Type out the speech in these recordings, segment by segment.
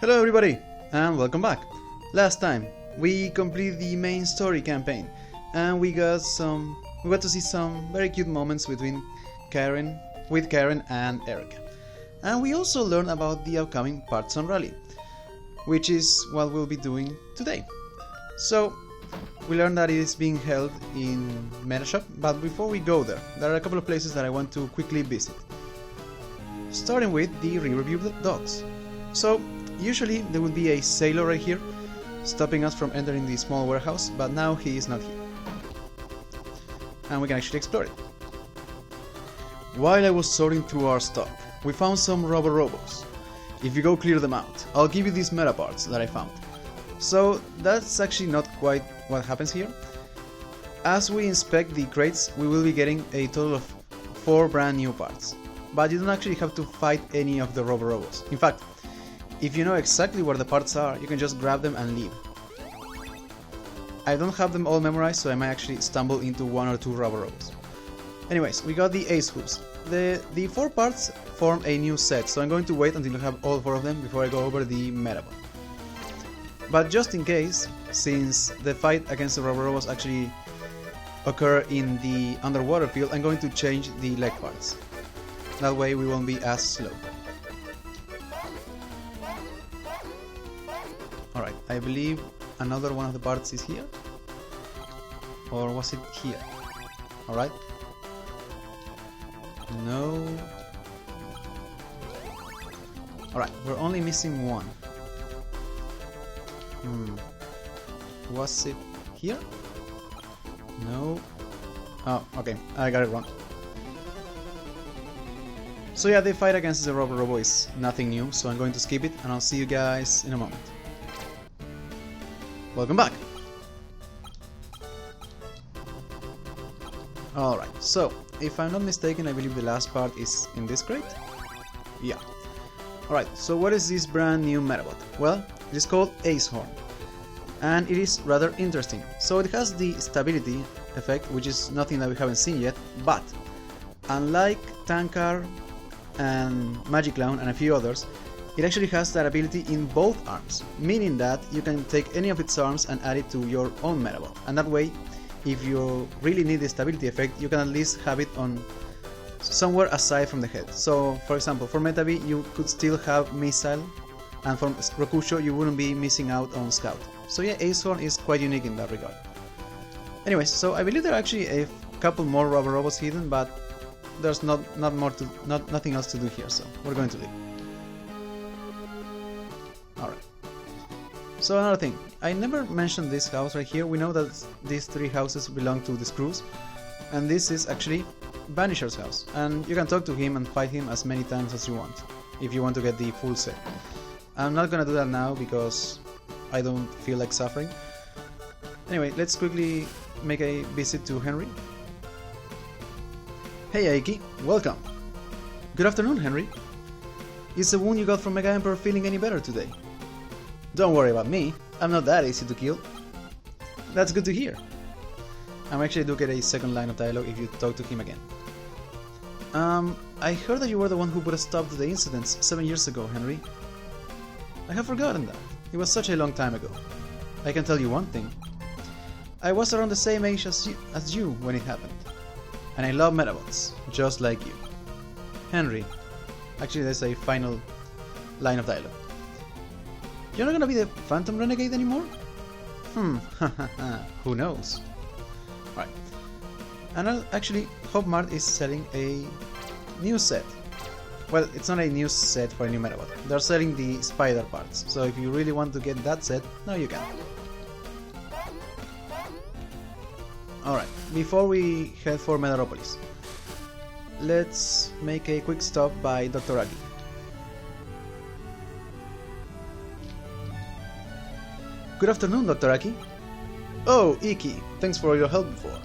Hello everybody, and welcome back. Last time, we completed the main story campaign, and we got to see some very cute moments with Karen and Erica. And we also learned about the upcoming Partizan Rally, which is what we'll be doing today. So, we learned that it is being held in Metashop, but before we go there are a couple of places that I want to quickly visit. Starting with the Riverview Docks. So, usually there would be a sailor right here, stopping us from entering the small warehouse, but now he is not here. And we can actually explore it. While I was sorting through our stock, we found some rubber robots. If you go clear them out, I'll give you these Medabots that I found. So that's actually not quite what happens here. As we inspect the crates, we will be getting a total of 4 brand new parts. But you don't actually have to fight any of the rubber robots. In fact, if you know exactly where the parts are, you can just grab them and leave. I don't have them all memorized, so I might actually stumble into 1 or 2 rubber robots. Anyways, we got the ace hoops. The 4 parts form a new set, so I'm going to wait until I have all 4 of them before I go over the Metabot. But just in case, since the fight against the rubber robots actually occur in the underwater field, I'm going to change the leg parts. That way we won't be as slow. Alright, I believe another one of the parts is here. Or was it here? Alright. No. Alright, we're only missing one. Was it here? No. Oh, okay, I got it wrong. So yeah, the fight against the rubber robo is nothing new, so I'm going to skip it and I'll see you guys in a moment. Welcome back! Alright, so, if I'm not mistaken, I believe the last part is in this crate? Yeah. Alright, so what is this brand new Metabot? Well, it is called Ace Horn. And it is rather interesting. So it has the stability effect, which is nothing that we haven't seen yet, but unlike Tankar and Magic Clown and a few others, it actually has that ability in both arms, meaning that you can take any of its arms and add it to your own Metabot, and that way, if you really need the stability effect, you can at least have it on somewhere aside from the head. So, for example, for Metabee, you could still have Missile, and for Rokusho, you wouldn't be missing out on Scout. So yeah, Ace Horn is quite unique in that regard. Anyways, so I believe there are actually a couple more rubber robots hidden, but there's nothing else to do here, so we're going to leave. Alright. So another thing, I never mentioned this house right here. We know that these 3 houses belong to the Screws, and this is actually Vanisher's house, and you can talk to him and fight him as many times as you want, if you want to get the full set. I'm not gonna do that now because I don't feel like suffering. Anyway, let's quickly make a visit to Henry. Hey Aiki, welcome! Good afternoon, Henry. Is the wound you got from Mega Emperor feeling any better today? Don't worry about me, I'm not that easy to kill. That's good to hear. I actually do get a second line of dialogue if you talk to him again. I heard that you were the one who put a stop to the incidents 7 years ago, Henry. I have forgotten that. It was such a long time ago. I can tell you one thing. I was around the same age as you when it happened. And I love Medabots, just like you. Henry. Actually, there's a final line of dialogue. You're not gonna be the Phantom Renegade anymore? Who knows? Right. And actually, Hopmart is selling a new set. Well, it's not a new set for a new Metabot. They're selling the spider parts, so if you really want to get that set, now you can. Alright, before we head for Medaropolis, let's make a quick stop by Dr. Aki. Good afternoon, Dr. Aki. Oh, Iki, thanks for all your help before.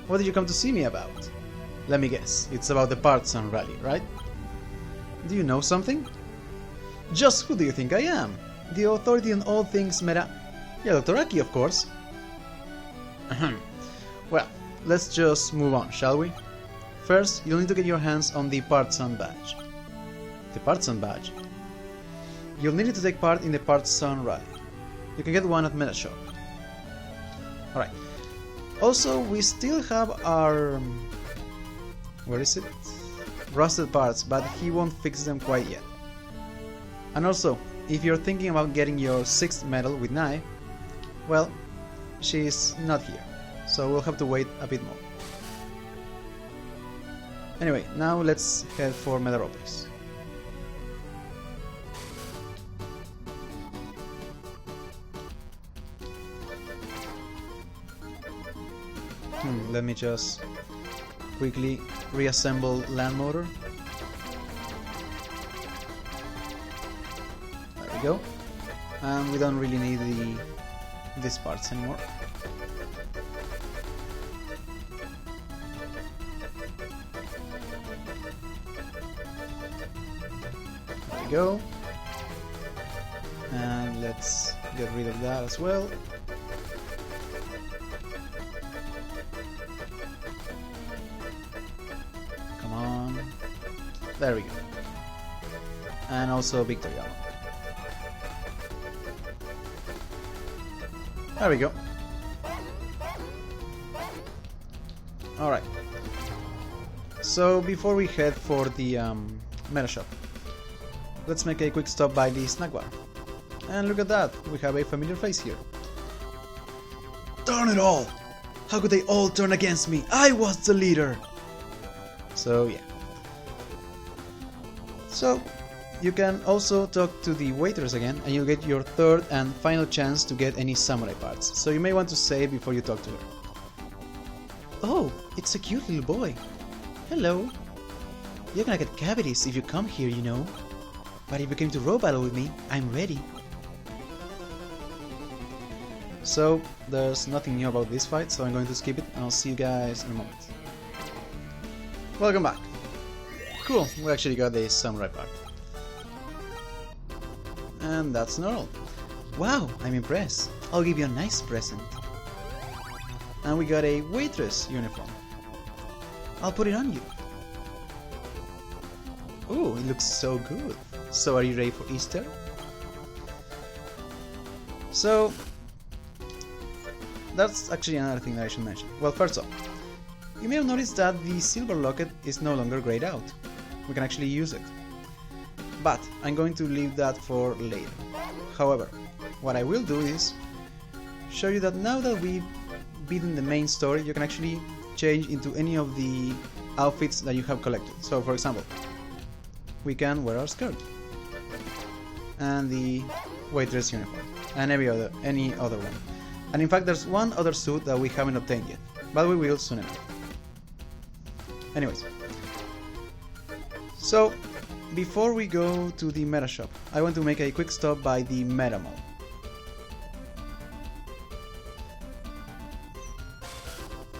What did you come to see me about? Let me guess, it's about the Partizan Rally, right? Do you know something? Just who do you think I am? The authority on all things Meta... Yeah, Dr. Aki, of course. Well, let's just move on, shall we? First, you'll need to get your hands on the Partizan badge. The Partizan badge? you'll need to take part in the Parts Zone Rally. You can get one at Metashop. Alright. Also, we still have our... where is it? Rusted parts, but he won't fix them quite yet. And also, if you're thinking about getting your 6th medal with Nai, well, she's not here, so we'll have to wait a bit more. Anyway, now let's head for Medabots. Let me just quickly reassemble land motor. There we go. And we don't really need these parts anymore. There we go. And let's get rid of that as well. Come on. There we go. And also victory armor. There we go. Alright. So before we head for the Meta Shop, let's make a quick stop by the snack bar. And look at that, we have a familiar face here. Darn it all! How could they all turn against me? I was the leader! So yeah. So you can also talk to the waiters again, and you'll get your 3rd and final chance to get any samurai parts. So you may want to save before you talk to her. Oh, it's a cute little boy. Hello. You're gonna get cavities if you come here, you know. But if you came to row battle with me, I'm ready. So there's nothing new about this fight, so I'm going to skip it, and I'll see you guys in a moment. Welcome back. Cool, we actually got a samurai part. And that's not all. Wow, I'm impressed. I'll give you a nice present. And we got a waitress uniform. I'll put it on you. Oh, it looks so good. So are you ready for Easter? So that's actually another thing that I should mention. Well, first off, you may have noticed that the silver locket is no longer grayed out. We can actually use it. But I'm going to leave that for later. However, what I will do is show you that now that we've beaten the main story, you can actually change into any of the outfits that you have collected. So for example, we can wear our skirt and the waitress uniform and any other one. And in fact there's one other suit that we haven't obtained yet, but we will soon enough. Anyways, so before we go to the Meta Shop, I want to make a quick stop by the Meta Mall.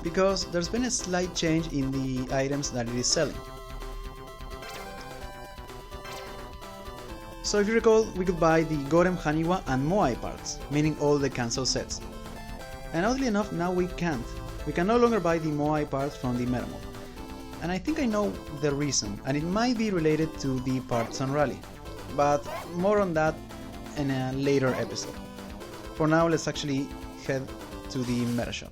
Because there's been a slight change in the items that it is selling. So if you recall, we could buy the Gorem, Haniwa and Moai parts, meaning all the cancel sets. And oddly enough, now we can't. We can no longer buy the Moai parts from the Meta Mall. And I think I know the reason, and it might be related to the Parts on Rally, but more on that in a later episode. For now, let's actually head to the Meta Shop.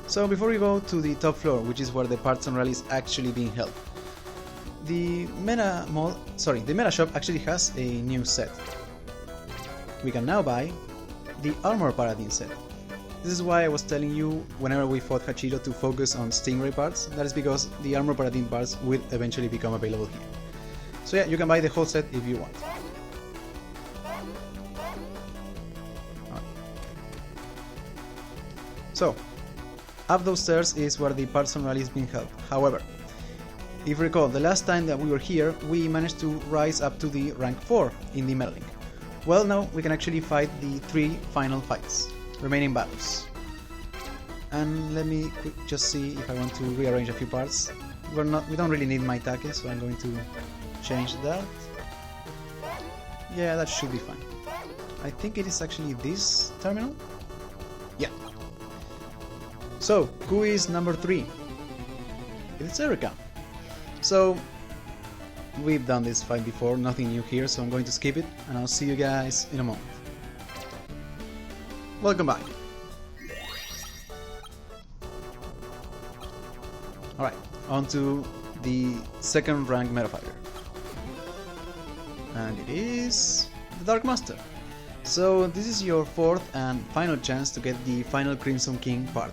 So before we go to the top floor, which is where the Parts on Rally is actually being held, the Meta Shop actually has a new set. We can now buy the Armor Paladin set. This is why I was telling you whenever we fought Hachiro to focus on Stingray parts. That is because the Armor Paladin parts will eventually become available here. So yeah, you can buy the whole set if you want. So, up those stairs is where the Parts on Rally is being held. However, if you recall, the last time that we were here, we managed to rise up to the rank 4 in the Meta Link. Well, now we can actually fight the 3 final fights, remaining battles. And let me just see if I want to rearrange a few parts. We don't really need my take, so I'm going to change that. Yeah, that should be fine. I think it is actually this terminal. Yeah. So, who is number 3? It's Erika. So, we've done this fight before, nothing new here, so I'm going to skip it, and I'll see you guys in a moment. Welcome back. Alright, on to the second rank meta fighter. And it is the Dark Master. So this is your fourth and final chance to get the final Crimson King part.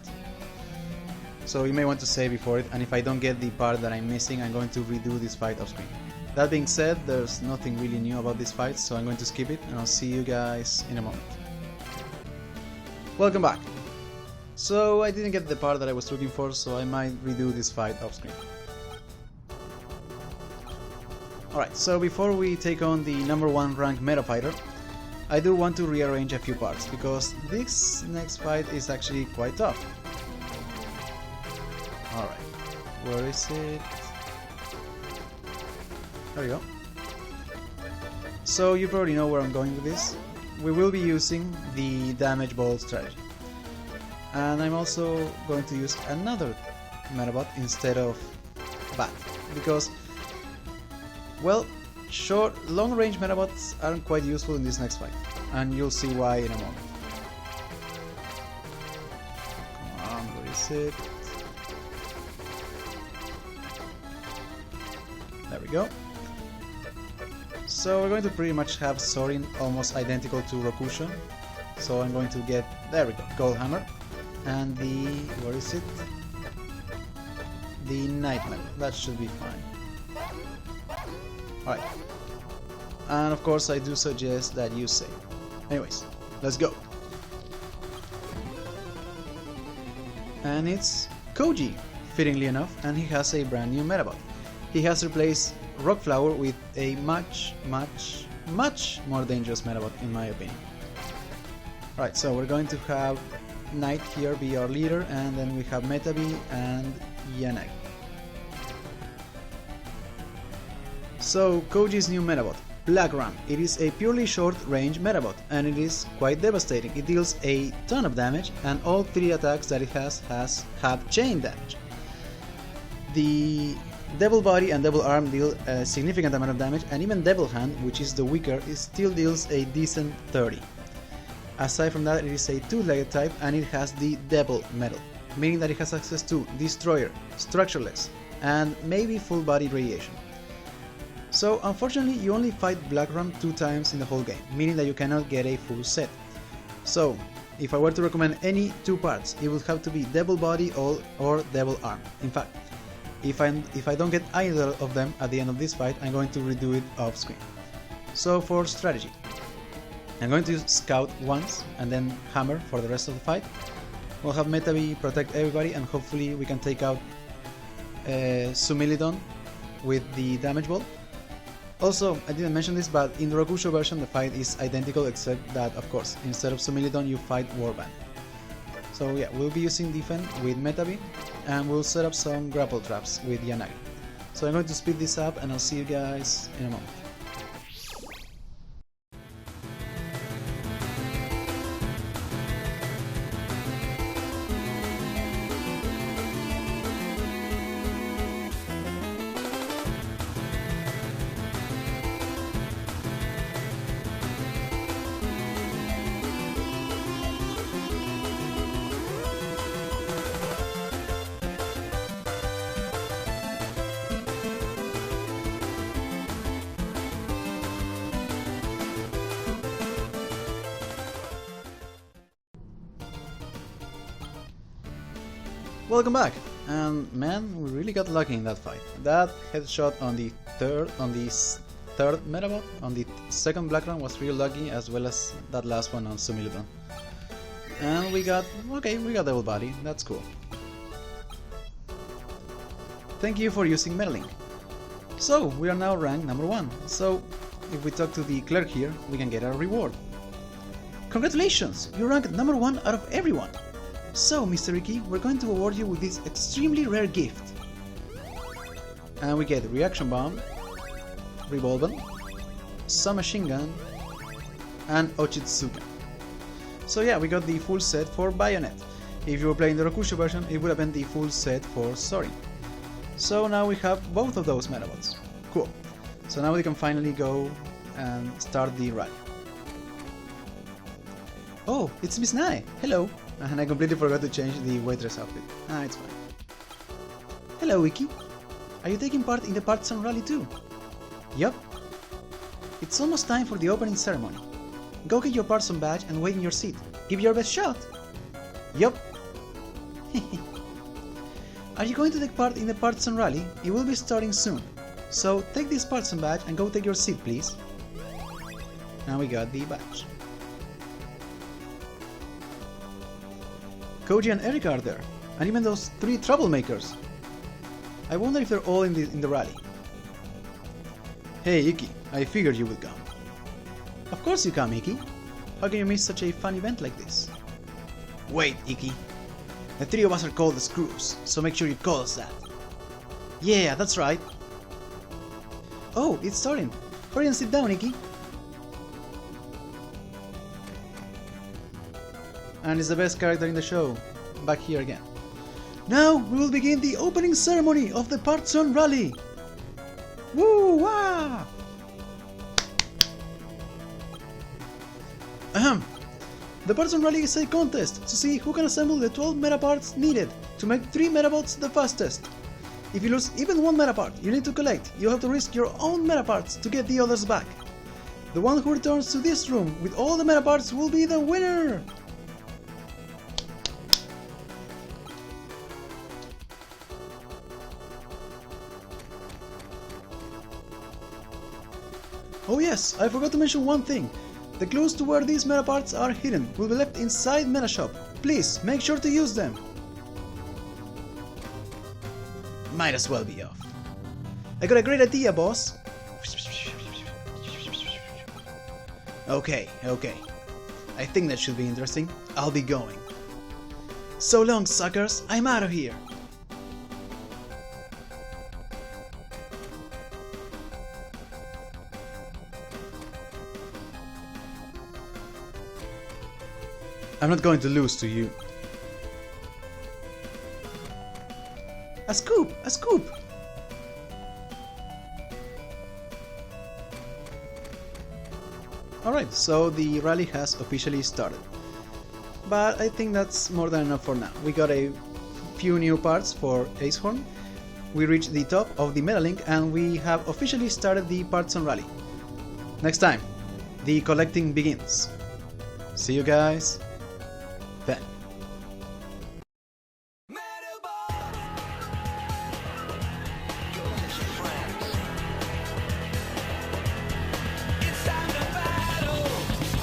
So you may want to save before it, and if I don't get the part that I'm missing, I'm going to redo this fight off screen. That being said, there's nothing really new about this fight, so I'm going to skip it, and I'll see you guys in a moment. Welcome back. So I didn't get the part that I was looking for, so I might redo this fight off screen. Alright, so before we take on the number 1 ranked meta fighter, I do want to rearrange a few parts, because this next fight is actually quite tough. Alright, where is it? There we go. So you probably know where I'm going with this. We will be using the damage ball strategy. And I'm also going to use another Medabot instead of Bat, because, well, long range Medabots aren't quite useful in this next fight, and you'll see why in a moment. Come on, where is it? There we go. So we're going to pretty much have Sorin almost identical to Rokusho. So I'm going to get, there we go, Gold Hammer. And the, where is it? The Nightmare, that should be fine. Alright. And of course I do suggest that you save. Anyways, let's go. And it's Koji, fittingly enough, and he has a brand new Medabot. He has replaced Rockflower with a much more dangerous Medabot in my opinion. Right, so we're going to have Knight here be our leader, and then we have Metabee and Yanagi. So Koji's new Medabot, Black Ram. It is a purely short range Medabot, and it is quite devastating. It deals a ton of damage, and all 3 attacks that it has have chain damage. The Devil Body and Devil Arm deal a significant amount of damage, and even Devil Hand, which is the weaker, it still deals a decent 30. Aside from that, it is a 2-legged type, and it has the Devil Metal, meaning that it has access to Destroyer, Structureless, and maybe full body radiation. So unfortunately you only fight Black Ram 2 times in the whole game, meaning that you cannot get a full set. So if I were to recommend any 2 parts, it would have to be Devil Body or Devil Arm. In fact, if I don't get either of them at the end of this fight, I'm going to redo it off screen. So for strategy, I'm going to use Scout once and then Hammer for the rest of the fight. We'll have Metabee protect everybody, and hopefully we can take out Sumilidon with the damage ball. Also, I didn't mention this, but in the Rokusho version the fight is identical, except that, of course, instead of Sumilidon you fight Warband. So yeah, we'll be using Defend with Metabee, and we'll set up some grapple traps with Yanagi. So I'm going to speed this up, and I'll see you guys in a moment. Welcome back, and man, we really got lucky in that fight. That headshot on the third Medabot, on the second Black Ram, was real lucky, as well as that last one on Sumilidon. And we got Devil Body, that's cool. Thank you for using Metalink. So, we are now ranked number 1, so if we talk to the clerk here, we can get our reward. Congratulations, you ranked number 1 out of everyone! So, Mr. Ricky, we're going to award you with this extremely rare gift. And we get Reaction Bomb, Revolver, Submachine Gun, and Ochitsuka. So yeah, we got the full set for Bayonet. If you were playing the Rokusho version, it would have been the full set for Sori. So now we have both of those Medabots. Cool. So now we can finally go and start the rally. Oh, it's Miss Nai! Hello! And I completely forgot to change the waitress outfit. Ah, it's fine. Hello, Iki! Are you taking part in the Partisan Rally too? Yup. It's almost time for the opening ceremony. Go get your Partisan badge and wait in your seat. Give your best shot! Yup. Are you going to take part in the Partisan Rally? It will be starting soon. So take this Partisan badge and go take your seat, please. Now we got the badge. Koji and Erika are there, and even those 3 troublemakers. I wonder if they're all in the rally. Hey Iki, I figured you would come. Of course you come, Iki. How can you miss such a fun event like this? Wait, Iki. The 3 of us are called the Screws, so make sure you call us that. Yeah, that's right. Oh, it's starting. Hurry and sit down, Iki. And is the best character in the show, back here again. Now we will begin the opening ceremony of the Partisan Rally! Woo! Wah! Ahem! The Partisan Rally is a contest to see who can assemble the 12 Metaparts needed to make 3 Medabots the fastest. If you lose even 1 Metapart you need to collect, you'll have to risk your own Metaparts to get the others back. The one who returns to this room with all the Metaparts will be the winner! Oh yes, I forgot to mention one thing. The clues to where these Metaparts are hidden will be left inside Metashop. Please, make sure to use them. Might as well be off. I got a great idea, boss. Okay. I think that should be interesting. I'll be going. So long, suckers. I'm out of here. I'm not going to lose to you. A scoop! A scoop! Alright, so the rally has officially started. But I think that's more than enough for now. We got a few new parts for Acehorn. We reached the top of the Meta Link and we have officially started the Partisan Rally. Next time, the collecting begins. See you guys then.